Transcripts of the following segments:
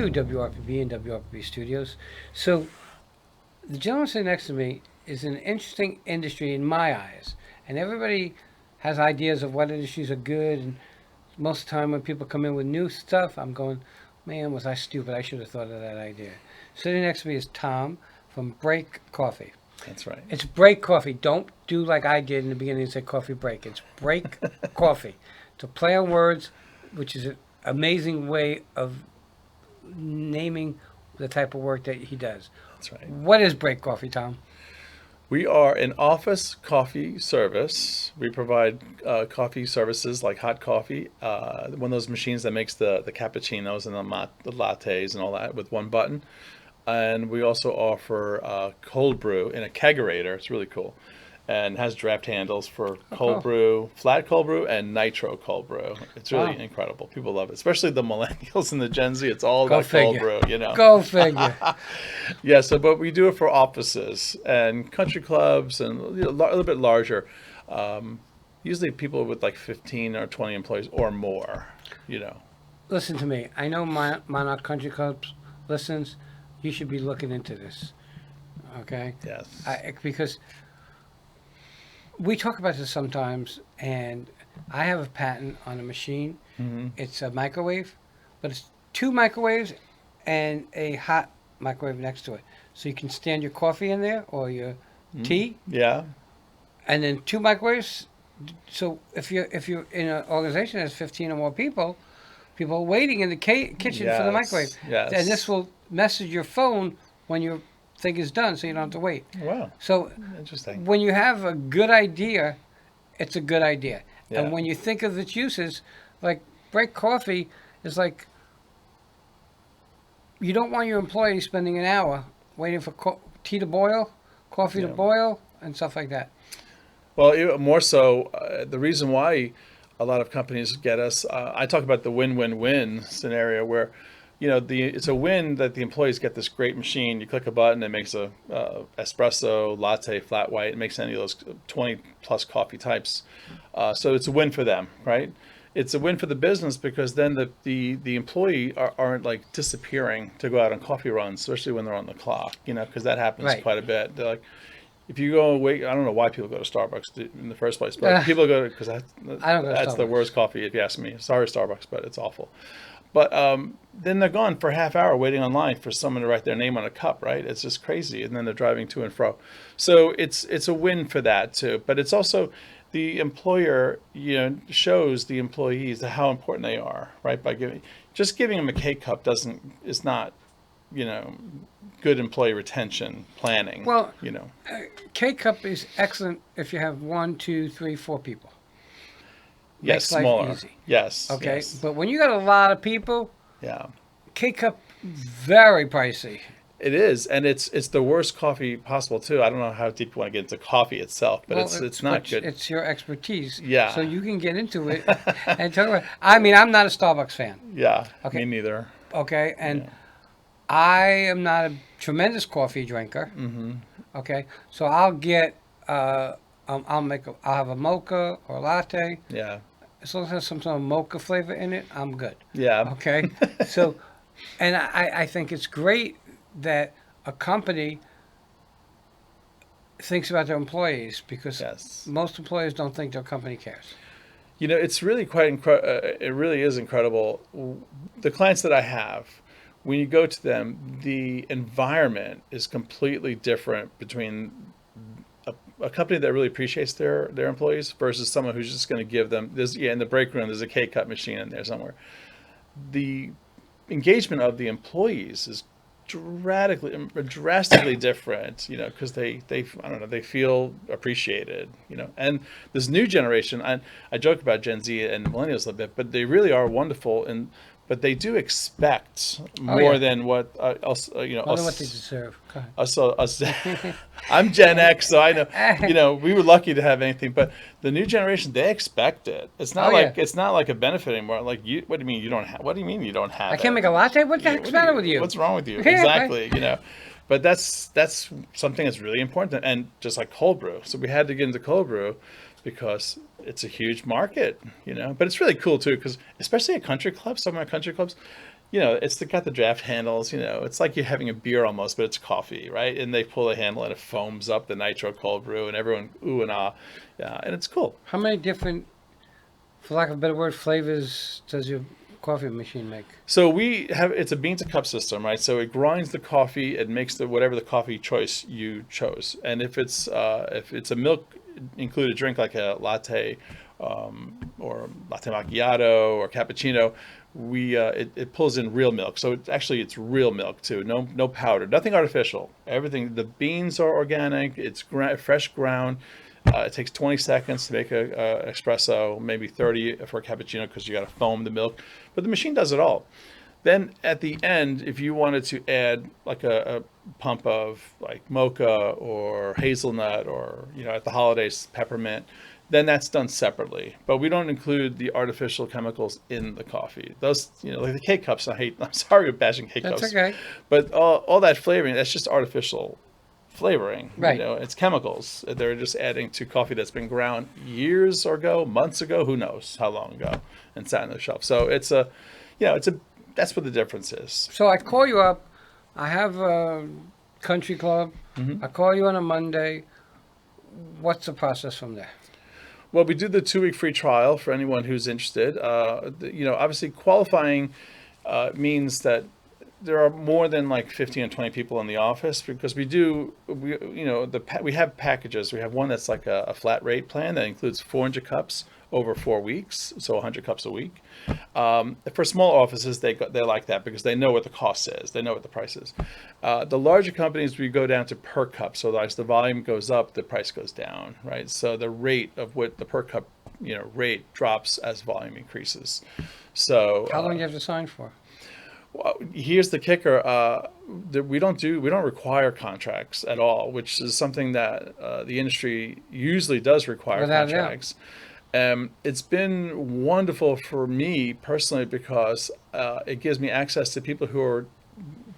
to WRPB and WRPB Studios. So the gentleman sitting next to me is an interesting industry in my eyes, and everybody has ideas of what industries are good. And most of the time, when people come in with new stuff, I'm going, "Man, was I stupid? I should have thought of that idea." Sitting next to me is Tom from Break Coffee. That's right. It's Break Coffee. Don't do like I did in the beginning and say coffee break. It's Break Coffee. To play on words, which is an amazing way of naming the type of work that he does. That's right. What is Break Coffee, Tom? We are an office coffee service. We provide coffee services like hot coffee, one of those machines that makes the cappuccinos and the lattes and all that with one button. And we also offer cold brew in a kegerator. It's really cool. And has draft handles for cold brew, flat cold brew, and nitro cold brew. It's really incredible. People love it, especially the millennials and the Gen Z. It's all about cold brew, you know. Go figure. Yeah, but we do it for offices and country clubs and a little bit larger. Usually people with like 15 or 20 employees or more, you know. Listen to me. I know Monarch Country Clubs listens. You should be looking into this, okay? Yes. Because we talk about this sometimes, and I have a patent on a machine. Mm-hmm. It's a microwave, but it's 2 microwaves and a hot microwave next to it. So you can stand your coffee in there or your tea. Yeah. And then 2 microwaves. So if you're in an organization that has 15 or more people are waiting in the kitchen for the microwave. Yes. And this will message your phone when your thing is done, so you don't have to wait. Wow. So interesting. When you have a good idea, it's a good idea. Yeah. And when you think of its uses, like Break Coffee is like, you don't want your employees spending an hour waiting for tea to boil, coffee to boil, and stuff like that. Well, more so, the reason why a lot of companies get us, I talk about the win-win-win scenario where, you know, it's a win that the employees get this great machine. You click a button, it makes a espresso, latte, flat white. It makes any of those 20 plus coffee types. So it's a win for them, right? It's a win for the business because then the employee aren't like disappearing to go out on coffee runs, especially when they're on the clock, you know, because that happens quite a bit. They're like, if you go away, I don't know why people go to Starbucks in the first place, but people go because that's the worst coffee if you ask me. Sorry, Starbucks, but it's awful. But then they're gone for a half hour waiting online for someone to write their name on a cup, right? It's just crazy. And then they're driving to and fro. So it's a win for that too. But it's also the employer, you know, shows the employees how important they are, right? By giving them a K-cup is not, you know, good employee retention planning. Well, you know, K-cup is excellent if you have 1, 2, 3, 4 people. Yes, Makes smaller. life easy. Yes. Okay, yes. but when you got a lot of people, Yeah. K-cup very pricey. It is, and it's the worst coffee possible too. I don't know how deep you want to get into coffee itself, but it's not good. It's your expertise. Yeah. So you can get into it and talk about. I mean, I'm not a Starbucks fan. Yeah. Okay. Me neither. Okay, and I am not a tremendous coffee drinker. Mm-hmm. Okay, so I'll get I'll have a mocha or a latte. Yeah. As long as it has some sort of mocha flavor in it, I'm good. Yeah. Okay, so, and I think it's great that a company thinks about their employees because most employees don't think their company cares. You know, it's really quite it really is incredible. The clients that I have, when you go to them, the environment is completely different between a company that really appreciates their employees versus someone who's just going to give them this. Yeah, in the break room, there's a K-cup machine in there somewhere. The engagement of the employees is drastically different, you know, because they I don't know, they feel appreciated, you know. And this new generation, I joke about Gen Z and millennials a little bit, but they really are wonderful, but they do expect more than what you know. More than what they deserve. Go ahead. Us, I'm Gen X, so I know. You know, we were lucky to have anything, but the new generation, they expect it. It's not it's not like a benefit anymore. Like what do you mean you don't have? What do you mean you don't have? I can't make a latte. What the heck's the matter with you? What's wrong with you? Exactly. You know, but that's something that's really important, and just like cold brew. So we had to get into cold brew because it's a huge market, you know. But it's really cool too, because especially at country clubs, some of my country clubs, it's got the draft handles. It's like you're having a beer almost, but it's coffee, right? And they pull the handle and it foams up the nitro cold brew, and everyone ooh and ah, yeah, and it's cool. How many different, for lack of a better word, flavors does your coffee machine make? So it's a bean to cup system, right? So it grinds the coffee, it makes whatever the coffee choice you chose, and if it's a milk included drink like a latte, or latte macchiato or cappuccino, it pulls in real milk. So it's real milk too. No powder, nothing artificial. Everything, the beans are organic. It's fresh ground. It takes 20 seconds to make a espresso, maybe 30 for a cappuccino because you got to foam the milk. But the machine does it all. Then at the end, if you wanted to add like a pump of like mocha or hazelnut or, at the holidays, peppermint, then that's done separately. But we don't include the artificial chemicals in the coffee. Those, like the K-cups, I'm sorry for bashing K-cups. That's okay. But all that flavoring, that's just artificial flavoring. Right. It's chemicals. They're just adding to coffee that's been ground years ago, months ago, who knows how long ago, and sat on the shelf. So that's what the difference is. So I call you up. I have a country club. I call you on a Monday. What's the process from there? Well, we do the 2-week free trial for anyone who's interested. Obviously qualifying means that there are more than like 15 or 20 people in the office, because we have packages. We have one that's like a flat rate plan that includes 400 cups over 4 weeks, so 100 cups a week. For small offices, they like that because they know what the cost is. They know what the price is. The larger companies, we go down to per cup. So as the volume goes up, the price goes down, right? So the rate of what the per cup, rate drops as volume increases. So how long do you have to sign for? Well, here's the kicker. We don't require contracts at all, which is something that the industry usually does require. Without contracts. It's been wonderful for me personally because it gives me access to people who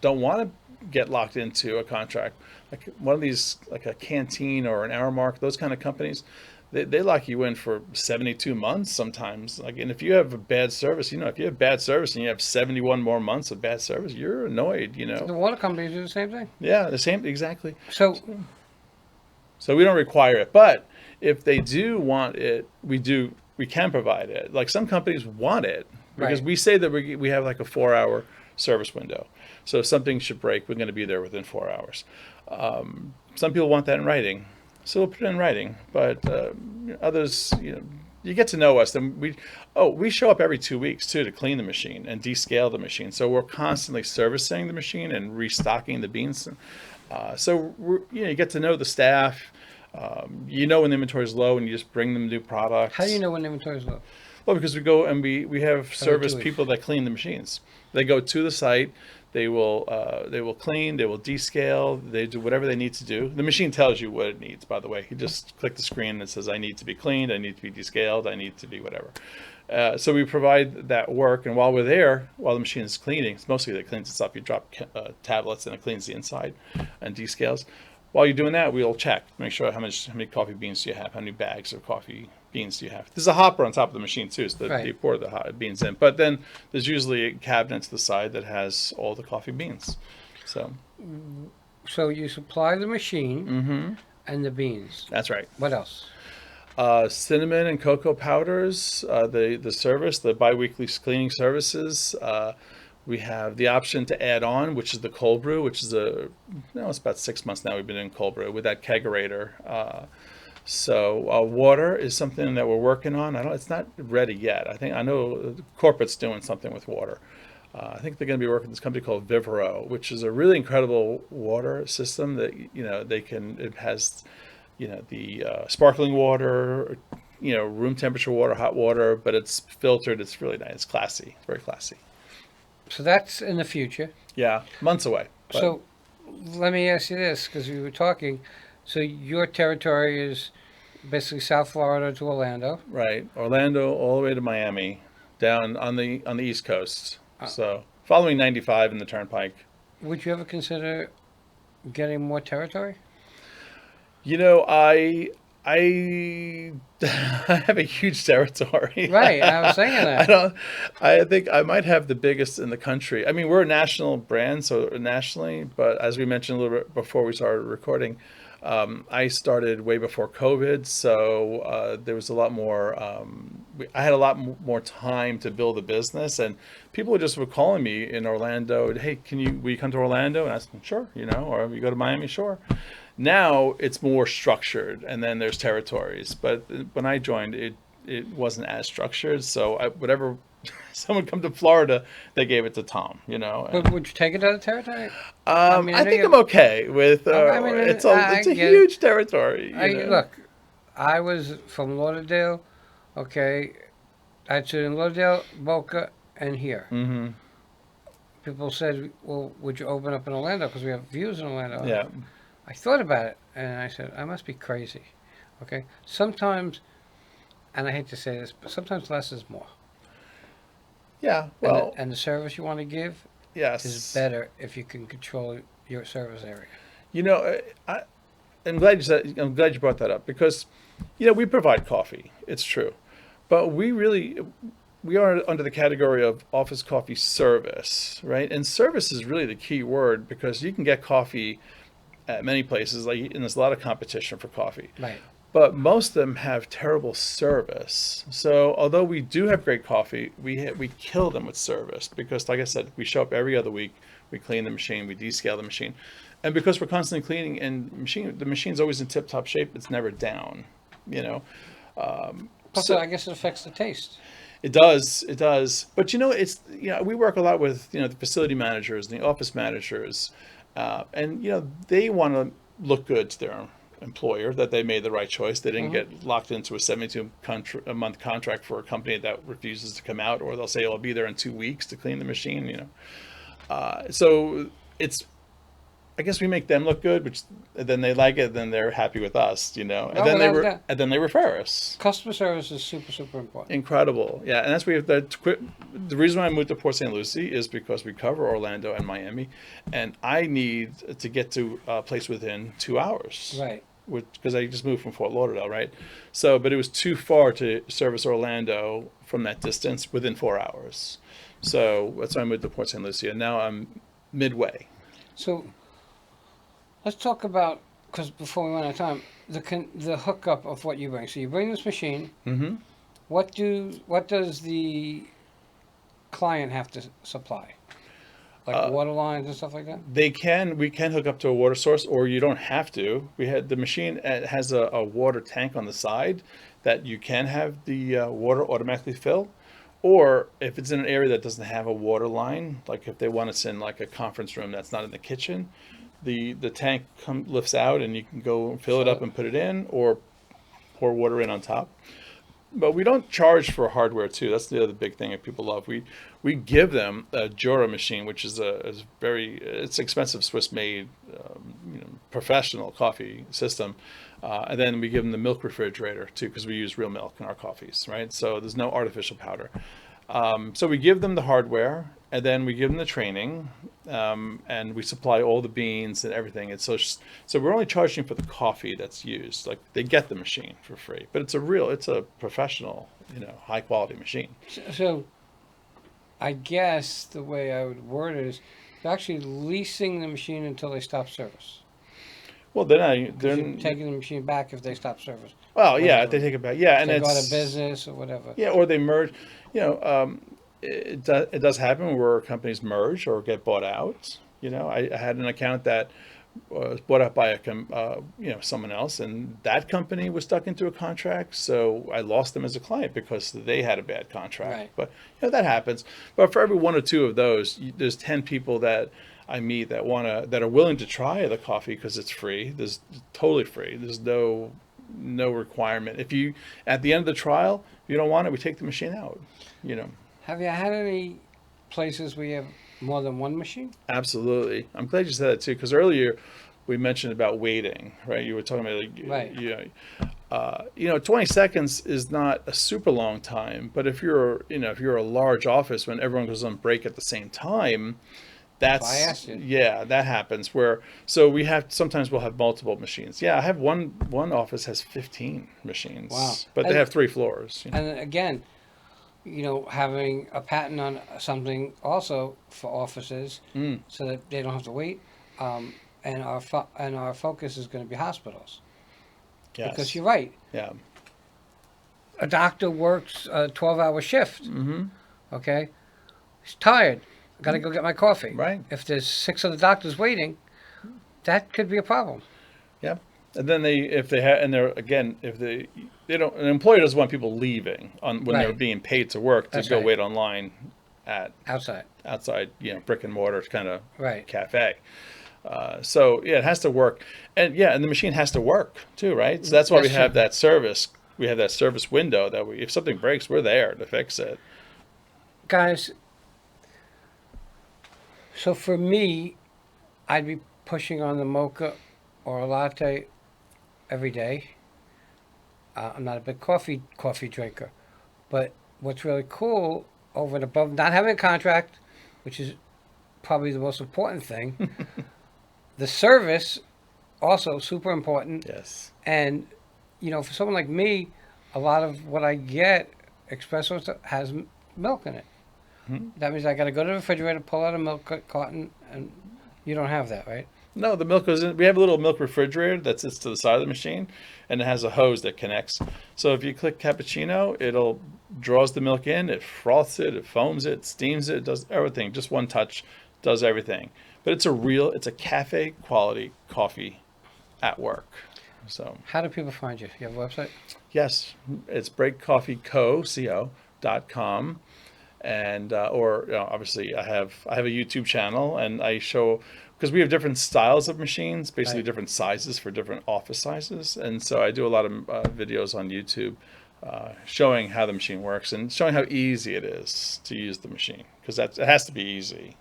don't want to get locked into a contract. Like one of these, like a Canteen or an Aramark, those kind of companies, they lock you in for 72 months sometimes. And if you have a bad service, if you have bad service and you have 71 more months of bad service, you're annoyed, The water companies do the same thing. Yeah, the same, exactly. So we don't require it, but if they do want it, we can provide it. Like some companies want it because we say that we have like a 4-hour service window. So if something should break, we're going to be there within 4 hours. Some people want that in writing. So we'll put it in writing, but others, you get to know us. Then we show up every 2 weeks too to clean the machine and descale the machine. So we're constantly servicing the machine and restocking the beans. So you get to know the staff. When the inventory is low and you just bring them new products. How do you know when the inventory is low? Well, because we go and we have service people that clean the machines. They go to the site. They will clean, they will descale, they do whatever they need to do. The machine tells you what it needs, by the way. You just click the screen and it says, I need to be cleaned, I need to be descaled, I need to be whatever. So we provide that work, and while we're there, while the machine is cleaning, it's mostly that it cleans itself. You drop tablets and it cleans the inside and descales. While you're doing that, we'll check, make sure how many coffee beans do you have, how many bags of coffee beans do you have. There's a hopper on top of the machine too, so that you pour the hot beans in. But then there's usually a cabinet to the side that has all the coffee beans. So you supply the machine and the beans. That's right. What else? Cinnamon and cocoa powders, the service, the biweekly cleaning services. We have the option to add on, which is the cold brew, which is it's about 6 months now we've been in cold brew with that kegerator. So water is something that we're working on. It's not ready yet. I know corporate's doing something with water. I think they're going to be working with this company called Vivero, which is a really incredible water system that it has the sparkling water, room temperature water, hot water, but it's filtered. It's really nice. It's classy. It's very classy. So that's in the future. Yeah, months away. But. So let me ask you this, because we were talking. So your territory is basically South Florida to Orlando. Right, Orlando all the way to Miami, down on the East Coast. So following 95 and the Turnpike. Would you ever consider getting more territory? I I have a huge territory. Right, I was saying I that. don't. I think I might have the biggest in the country. I mean, we're a national brand, so nationally. But as we mentioned a little bit before we started recording, I started way before COVID, so there was a lot more. I had a lot more time to build a business, and people just were calling me in Orlando. Hey, will you come to Orlando? And I said, sure, or you go to Miami, sure. Now it's more structured, and then there's territories. But when I joined, it wasn't as structured. So whatever someone come to Florida, they gave it to Tom. But would you take it out of territory? I I know think you. I'm okay with. I mean, I It's a get it. huge territory. Look. I was from Lauderdale. Okay, I had in Lauderdale, Boca, and here. Hmm. People said, "Well, would you open up in Orlando because we have views in Orlando?" Yeah. I thought about it, and I said, "I must be crazy." Okay, sometimes, and I hate to say this, but sometimes less is more. Yeah. And Well. and the service you want to give is Yes. better if you can control your service area. You know, I'm glad you brought that up because, we provide coffee. It's true, but we are under the category of office coffee service, right? And service is really the key word because you can get coffee at many places, and there's a lot of competition for coffee. Right. But most of them have terrible service. So although we do have great coffee, we kill them with service because, like I said, we show up every other week. We clean the machine, we descale the machine, and because we're constantly cleaning and the machine's always in tip-top shape. It's never down, you know. Plus, So I guess it affects the taste. it does, it does. But we work a lot with the facility managers and the office managers, and they want to look good to their employer that they made the right choice. They didn't get locked into a 72-month contract for a company that refuses to come out, or they'll say, I'll be there in 2 weeks to clean the machine. So I guess we make them look good, which then they like it, then they're happy with us, and No, then without doubt. and then they refer us. Customer service is super, super important. Incredible, yeah, and that's the reason why I moved to Port St. Lucie is because we cover Orlando and Miami, and I need to get to a place within 2 hours, Right. because I just moved from Fort Lauderdale, right? So, but it was too far to service Orlando from that distance within 4 hours. So that's why I moved to Port St. Lucie, and now I'm midway. So let's talk about, because before we run out of time, the hookup of what you bring. So you bring this machine. Mm-hmm. What does the client have to supply? Like water lines and stuff like that? We can hook up to a water source, or you don't have to. The machine has a water tank on the side that you can have the water automatically fill. Or if it's in an area that doesn't have a water line, like if they want us in like a conference room that's not in the kitchen, the tank lifts out and you can go fill it up and put it in, or pour water in on top. But we don't charge for hardware too. That's the other big thing that people love. We give them a Jura machine, which is it's expensive Swiss-made, professional coffee system, and then we give them the milk refrigerator too, because we use real milk in our coffees, right? So there's no artificial powder. So we give them the hardware, and then we give them the training, and we supply all the beans and everything. And so we're only charging for the coffee that's used. Like they get the machine for free, but it's a professional, high quality machine. So I guess the way I would word it is you're actually leasing the machine until they stop service. Well, You're taking the machine back if they stop service. well, yeah, Whatever. if they take it back, yeah, and They it's go out of business or whatever. yeah, or they merge. It does happen where companies merge or get bought out. I had an account that was bought out by someone else, and that company was stuck into a contract, so I lost them as a client because they had a bad contract. Right. But that happens. But for every one or two of those, there's 10 people that I meet that are willing to try the coffee because it's free. There's totally free. There's no requirement. If you at the end of the trial, if you don't want it, we take the machine out. Have you had any places where you have more than one machine? Absolutely. I'm glad you said that too, because earlier we mentioned about waiting, right? You were talking about Right. 20 seconds is not a super long time, but if you're a large office when everyone goes on break at the same time, That's why I asked you. yeah, that happens where so we have sometimes we'll have multiple machines. Yeah, I have one office has 15 machines. Wow. But they And- have 3 floors. And again, having a patent on something also for offices, Mm, so that they don't have to wait. And our focus is going to be hospitals, yes. because you're right. Yeah. A doctor works a 12-hour shift. Mm-hmm. Okay, he's tired. Got to go get my coffee. Right. If there's 6 other doctors waiting, that could be a problem. Yeah. And then if they have, and they're, again, if they don't, an employer doesn't want people leaving when they're Right. being paid to work to That's go right. wait online at Outside. outside, brick and mortar kind of Right. cafe. So yeah, it has to work. And yeah, and the machine has to work too, right? So that's why we That's have true. that service. We have that service window that if something breaks, we're there to fix it. Guys, so for me, I'd be pushing on the mocha or a latte every day. I'm not a big coffee drinker, but what's really cool over and above not having a contract, which is probably the most important thing, the service also super important. Yes. And for someone like me, a lot of what I get espresso stuff has milk in it. Mhm. That means I got to go to the refrigerator, pull out a milk carton, and you don't have that, right? No, the milk goes in. We have a little milk refrigerator that sits to the side of the machine, and it has a hose that connects. So if you click cappuccino, it'll draws the milk in, it froths it, it foams it, steams it, does everything. Just one touch does everything. But it's a cafe quality coffee at work. So How do people find you? You have a website? yes, it's breakcoffeeco.com. And or obviously I have a YouTube channel, and I show, because we have different styles of machines, basically Right. different sizes for different office sizes, and so I do a lot of videos on YouTube showing how the machine works and showing how easy it is to use the machine, because it has to be easy.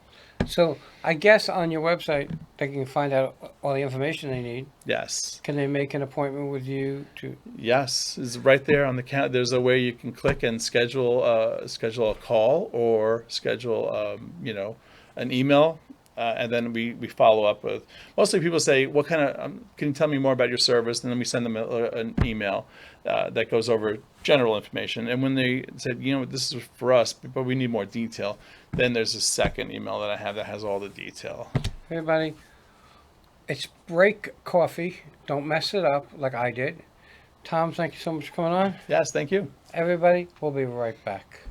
So I guess on your website they can find out all the information they need. Yes. Can they make an appointment with you to? Yes, it's right there on the count. There's a way you can click and schedule a call or schedule an email, and then we follow up with. Mostly people say, "What kind of? Can you tell me more about your service?" And then we send them an email that goes over general information. And when they said, this is for us, but we need more detail, then there's a second email that I have that has all the detail. Everybody, it's Break Coffee. Don't mess it up like I did. Tom, thank you so much for coming on. Yes, thank you. Everybody, we'll be right back.